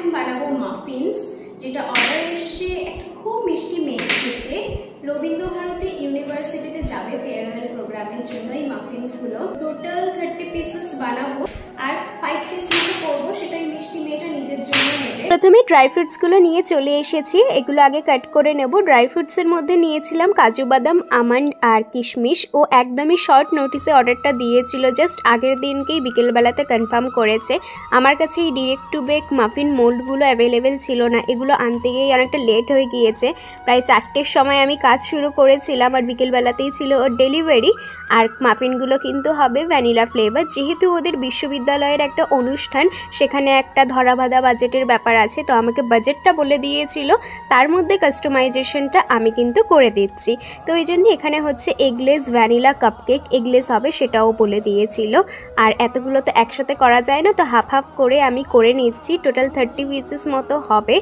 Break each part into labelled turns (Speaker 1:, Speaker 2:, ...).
Speaker 1: এখন বানাবো মাফিনস, যেটা অর্ডার এসে একটা খুব মিষ্টি মেয়ে থেকে রবীন্দ্রভারতী ইউনিভার্সিটিতে যাবে ফেয়ারওয়েল প্রোগ্রামের জন্য। এই মাফিনসগুলো টোটাল 30 পিসেস বানাবো আর 5 পিস মতো করবো, সেটা এই মিষ্টি মেয়েটা নিজের জন্য নেবে।
Speaker 2: প্রথমে ড্রাই ফ্রুটসগুলো নিয়ে চলে এসেছি, এগুলো আগে কাট করে নেব। ড্রাই ফ্রুটসের মধ্যে নিয়েছিলাম কাজু বাদাম, আমন্ড আর কিশমিশ। ও একদমই শর্ট নোটিসে অর্ডারটা দিয়েছিল, জাস্ট আগের দিনকেই বিকেলবেলাতে কনফার্ম করেছে। আমার কাছে এই ডিরেক্ট টু বেক মাফিন মোল্ডগুলো অ্যাভেলেবেল ছিল না, এগুলো আনতে গিয়েই অনেকটা লেট হয়ে গিয়েছে। প্রায় 4টের সময় আমি কাজ শুরু করেছিলাম আর বিকেলবেলাতেই ছিল ওর ডেলিভারি। আর মাফিনগুলো কিন্তু হবে ভ্যানিলা ফ্লেভার, যেহেতু ওদের বিশ্ববিদ্যালয়ের একটা অনুষ্ঠান, সেখানে একটা ধরা বাঁধা বাজেটের ব্যাপার আছে, তো আমাকে বাজেটটা বলে দিয়েছিল, তার মধ্যে কাস্টমাইজেশনটা আমি কিন্তু করে দিচ্ছি। তো এই জন্য এখানে হচ্ছে এগলেস ভ্যানিলা কাপকেক, এগলেস হবে সেটাও বলে দিয়েছিল। আর এতগুলো তো একসাথে করা যায় না, তো হাফ হাফ করে আমি করে নিচ্ছি। টোটাল 30 পিসেস মতো হবে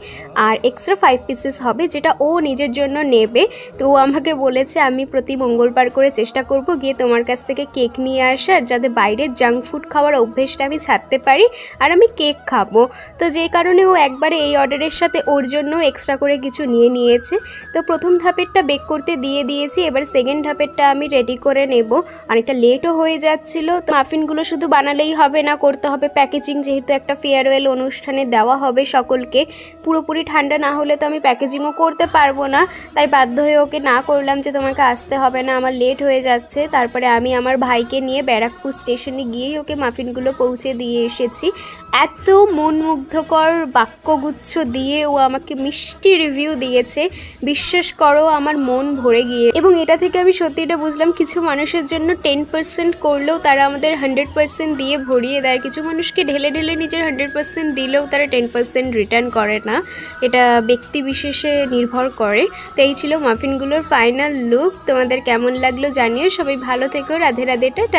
Speaker 2: আর এক্সট্রা 5 পিসেস হবে, যেটা ও নিজের জন্য নেবে। তো ও আমাকে বলেছে আমি প্রতি মঙ্গলবার করে চেষ্টা করব গিয়ে তোমার কাছ থেকে কেক নিয়ে আসার, যাতে বাইরের জাঙ্ক ফুড খাওয়ার অভ্যেসটা আমি ছাড়তে পারি আর আমি কেক খাবো। তো যেই কারণে ও একবারে এই অর্ডারের সাথে ওর জন্য এক্সট্রা করে কিছু নিয়ে নিয়েছে। তো প্রথম ধাপেরটা বেক করতে দিয়ে দিয়েছি, এবার সেকেন্ড ধাপেরটা আমি রেডি করে নেব। অনেকটা লেটও হয়ে যাচ্ছিল। তো মাফিনগুলো শুধু বানালেই হবে না, করতে হবে প্যাকেজিং, যেহেতু একটা ফেয়ারওয়েল অনুষ্ঠানে দেওয়া হবে সকলকে। পুরোপুরি ঠান্ডা না হলে তো আমি প্যাকেজিংও করতে পারবো না, তাই বাধ্য হয়ে ওকে না করলাম যে তোমাকে আসতে হবে না, আমার লেট হয়ে যাচ্ছে। তারপরে আমি আমার ভাইকে নিয়ে ব্যারাকপুর স্টেশনে গিয়েই ওকে মাফিনগুলো পৌঁছে দিয়ে এসেছি। এত মনমুগ্ধকর বাক্যগুচ্ছ দিয়ে ও আমাকে মিষ্টি রিভিউ দিয়েছে, বিশ্বাস করো আমার মন ভরে গিয়ে। এবং এটা থেকে আমি সত্যিটা বুঝলাম, কিছু মানুষের জন্য 10% করলেও তারা আমাদের 100% দিয়ে ভরিয়ে দেয়। কিছু মানুষকে ঢেলে ঢেলে নিজের 100% দিলেও তারা 10% রিটার্ন করে না, এটা ব্যক্তি বিশেষে নির্ভর করে। তো এই ছিল মাফিনগুলোর ফাইনাল লুক। তোমাদের কেমন লাগলো জানিও। সবাই ভালো থেকো, রাধে রাধে, টাটা।